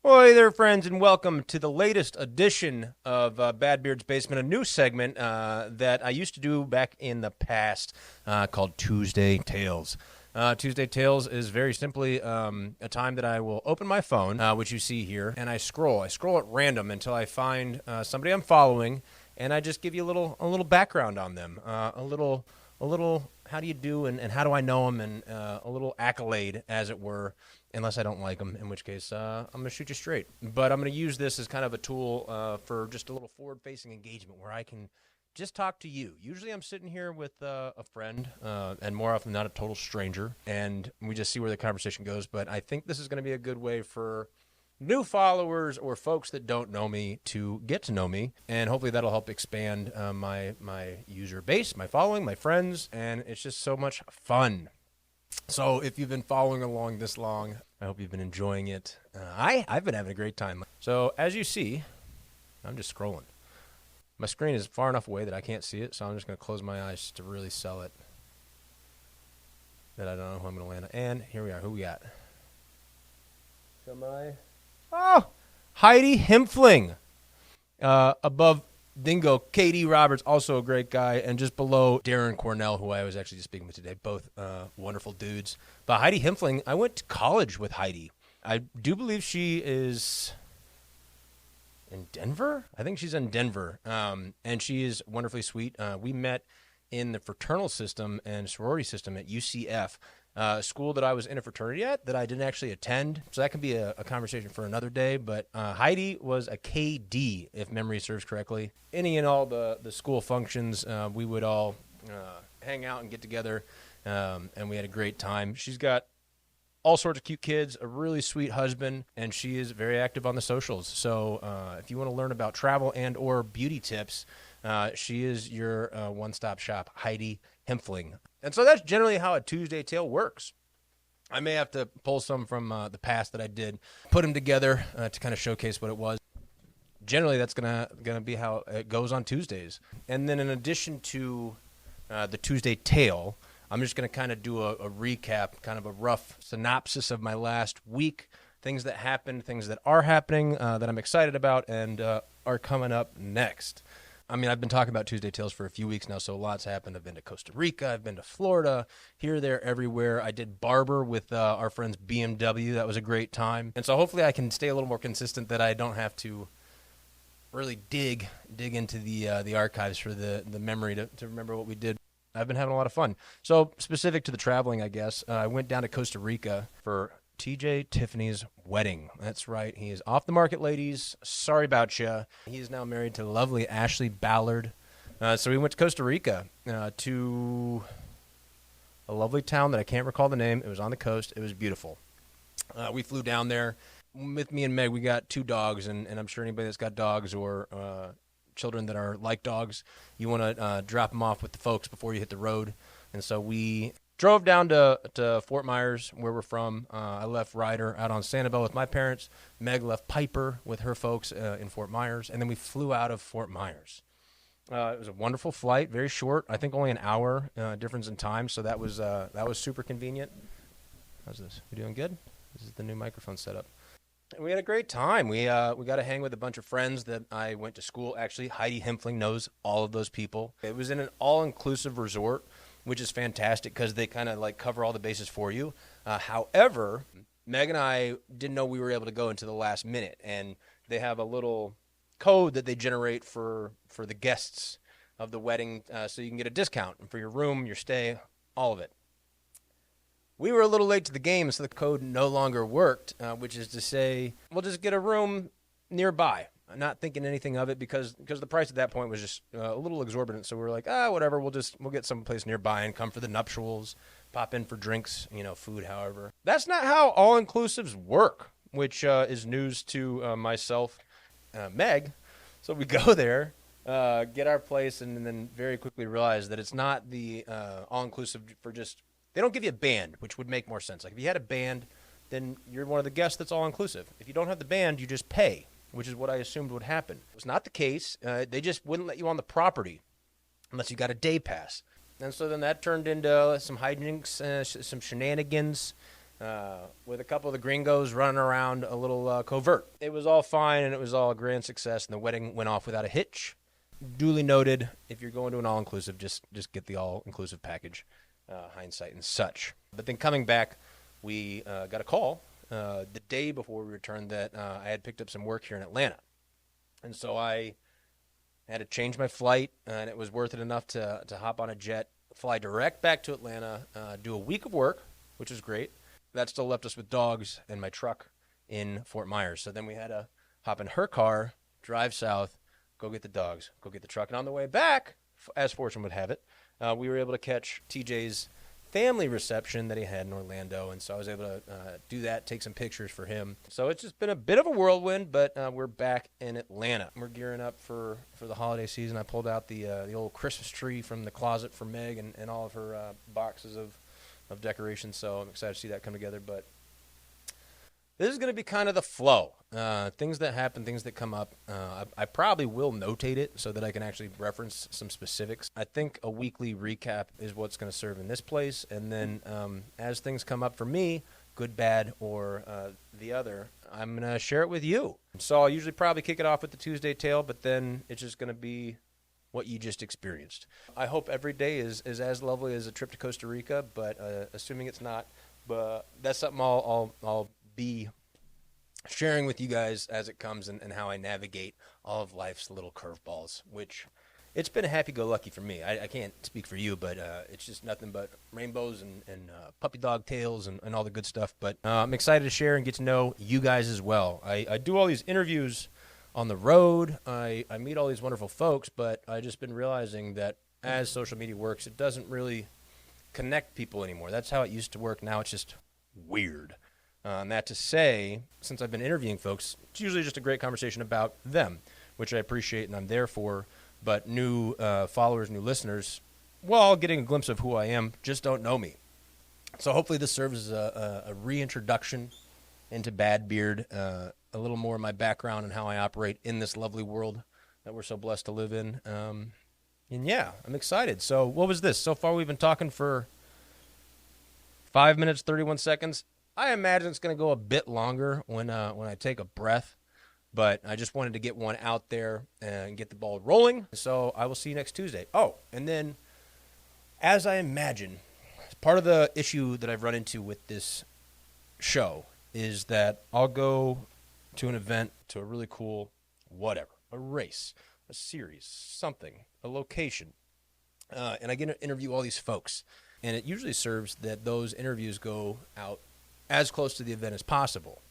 Well, hey there, friends, and welcome to the latest edition of Bad Beard's Basement, a new segment that I used to do back in the past called Tuesday Tales. Tuesday Tales is very simply a time that I will open my phone, which you see here, and I scroll. I scroll at random until I find somebody I'm following, and I just give you a little background on them, a little how do you do and how do I know them, and a little accolade, as it were. Unless I don't like them, in which case I'm going to shoot you straight. But I'm going to use this as kind of a tool for just a little forward-facing engagement where I can just talk to you. Usually I'm sitting here with a friend, and more often than not a total stranger, and we just see where the conversation goes. But I think this is going to be a good way for new followers or folks that don't know me to get to know me, and hopefully that'll help expand my user base, my following, my friends, and it's just so much fun. So if you've been following along this long, I hope you've been enjoying it. I've been having a great time. So as you see, I'm just scrolling. My screen is far enough away that I can't see it, so I'm just going to close my eyes to really sell it that I don't know who I'm going to land on. And here we are. Who we got? Oh, Heidi Hempfling. Above Dingo, KD Roberts, also a great guy, and just below Darren Cornell, who I was actually just speaking with today, both wonderful dudes. But Heidi Hempfling, I went to college with Heidi. I do believe she is in Denver? I think she's in Denver, and she is wonderfully sweet. We met in the fraternal system and sorority system at UCF, a school that I was in a fraternity at that I didn't actually attend. So that can be a conversation for another day. But Heidi was a KD, if memory serves correctly. Any and all the school functions, we would all hang out and get together, and we had a great time. She's got all sorts of cute kids, a really sweet husband, and she is very active on the socials. So if you want to learn about travel and or beauty tips, she is your one-stop shop, Heidi Hempfling. And so that's generally how a Tuesday Tale works. I may have to pull some from the past that I did, put them together to kind of showcase what it was. Generally, that's gonna be how it goes on Tuesdays. And then in addition to the Tuesday Tale, I'm just going to kind of do a recap, kind of a rough synopsis of my last week, things that happened, things that are happening that I'm excited about and are coming up next. I mean, I've been talking about Tuesday Tales for a few weeks now, so lots happened. I've been to Costa Rica. I've been to Florida, here, there, everywhere. I did Barber with our friends BMW. That was a great time. And so hopefully I can stay a little more consistent, that I don't have to really dig into the archives for the memory to remember what we did. I've been having a lot of fun. So specific to the traveling, I guess, I went down to Costa Rica for TJ Tiffany's wedding. That's right. He is off the market, ladies. Sorry about you. He is now married to lovely Ashley Ballard. So we went to Costa Rica to a lovely town that I can't recall the name. It was on the coast. It was beautiful. We flew down there. With me and Meg, we got 2 dogs, and I'm sure anybody that's got dogs or children that are like dogs, you want to drop them off with the folks before you hit the road. And so we drove down to Fort Myers, where we're from. I left Ryder out on Sanibel with my parents. Meg left Piper with her folks in Fort Myers. And then we flew out of Fort Myers. It was a wonderful flight, very short. I think only an hour difference in time. So that was super convenient. How's this? We doing good? This is the new microphone setup. And we had a great time. We got to hang with a bunch of friends that I went to school. Actually, Heidi Hempfling knows all of those people. It was in an all-inclusive resort, which is fantastic because they kind of like cover all the bases for you. However, Meg and I didn't know we were able to go into the last minute, and they have a little code that they generate for the guests of the wedding, so you can get a discount for your room, your stay, all of it. We were a little late to the game, so the code no longer worked, which is to say we'll just get a room nearby. I'm not thinking anything of it because the price at that point was just a little exorbitant. So we were like, whatever, we'll get someplace nearby and come for the nuptials, pop in for drinks, food, however. That's not how all-inclusives work, which is news to myself, Meg. So we go there, get our place, and then very quickly realize that it's not the all-inclusive for just... They don't give you a band, which would make more sense. Like if you had a band, then you're one of the guests that's all-inclusive. If you don't have the band, you just pay, which is what I assumed would happen. It was not the case. They just wouldn't let you on the property unless you got a day pass. And so then that turned into some hijinks, some shenanigans, with a couple of the gringos running around a little covert. It was all fine, and it was all a grand success, and the wedding went off without a hitch. Duly noted, if you're going to an all-inclusive, just get the all-inclusive package, hindsight and such. But then coming back, we got a call the day before we returned that I had picked up some work here in Atlanta. And so I had to change my flight, and it was worth it enough to hop on a jet, fly direct back to Atlanta, do a week of work, which was great. That still left us with dogs and my truck in Fort Myers. So then we had to hop in her car, drive south, go get the dogs, go get the truck. And on the way back, as fortune would have it, we were able to catch TJ's family reception that he had in Orlando. And so I was able to do that, take some pictures for him. So it's just been a bit of a whirlwind, but we're back in Atlanta. We're gearing up for the holiday season. I pulled out the old Christmas tree from the closet for Meg and all of her boxes of decorations. So I'm excited to see that come together. But this is going to be kind of the flow. Things that happen, things that come up. I probably will notate it so that I can actually reference some specifics. I think a weekly recap is what's going to serve in this place. And then as things come up for me, good, bad, or the other, I'm going to share it with you. So I'll usually probably kick it off with the Tuesday tale, but then it's just going to be what you just experienced. I hope every day is as lovely as a trip to Costa Rica, but assuming it's not, but that's something I'll be sharing with you guys as it comes and how I navigate all of life's little curveballs, which it's been a happy-go-lucky for me. I can't speak for you, but it's just nothing but rainbows and puppy dog tails and all the good stuff. But I'm excited to share and get to know you guys as well. I do all these interviews on the road. I meet all these wonderful folks, but I've just been realizing that as social media works, it doesn't really connect people anymore. That's how it used to work. Now it's just weird. And that to say, since I've been interviewing folks, it's usually just a great conversation about them, which I appreciate and I'm there for. But new followers, new listeners, while getting a glimpse of who I am, just don't know me. So hopefully this serves as a reintroduction into Bad Beard, a little more of my background and how I operate in this lovely world that we're so blessed to live in. And yeah, I'm excited. So what was this? So far we've been talking for 5 minutes, 31 seconds. I imagine it's going to go a bit longer when I take a breath, but I just wanted to get one out there and get the ball rolling. So I will see you next Tuesday. Oh, and then as I imagine, part of the issue that I've run into with this show is that I'll go to an event, to a really cool whatever, a race, a series, something, a location, and I get to interview all these folks. And it usually serves that those interviews go out as close to the event as possible.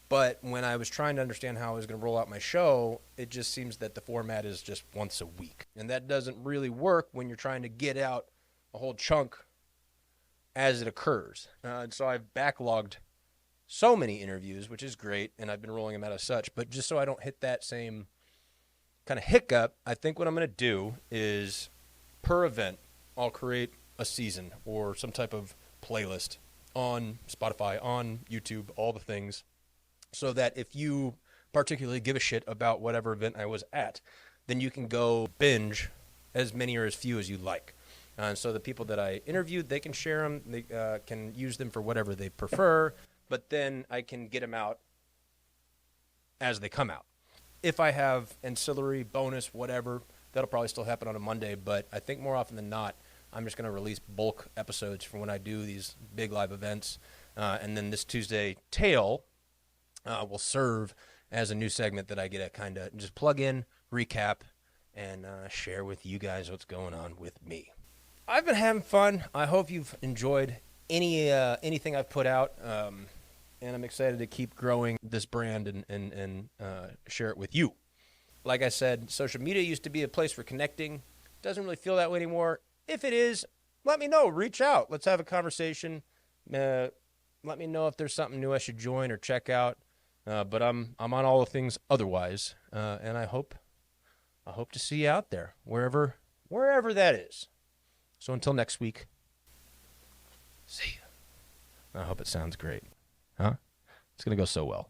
But when I was trying to understand how I was going to roll out my show, it just seems that the format is just once a week. And that doesn't really work when you're trying to get out a whole chunk as it occurs. And so I've backlogged so many interviews, which is great, and I've been rolling them out as such. But just so I don't hit that same kind of hiccup, I think what I'm going to do is per event, I'll create a season or some type of playlist on Spotify, on YouTube, all the things, so that if you particularly give a shit about whatever event I was at, then you can go binge as many or as few as you like. And so the people that I interviewed, they can share them, they can use them for whatever they prefer, but then I can get them out as they come out. If I have ancillary, bonus, whatever, that'll probably still happen on a Monday, but I think more often than not, I'm just going to release bulk episodes for when I do these big live events. And then this Tuesday tale will serve as a new segment that I get to kind of just plug in, recap, and share with you guys what's going on with me. I've been having fun. I hope you've enjoyed anything I've put out. And I'm excited to keep growing this brand and share it with you. Like I said, social media used to be a place for connecting. Doesn't really feel that way anymore. If it is, let me know. Reach out. Let's have a conversation. Let me know if there's something new I should join or check out. But I'm on all the things otherwise, and I hope to see you out there wherever that is. So until next week, see you. I hope it sounds great. Huh? It's gonna go so well.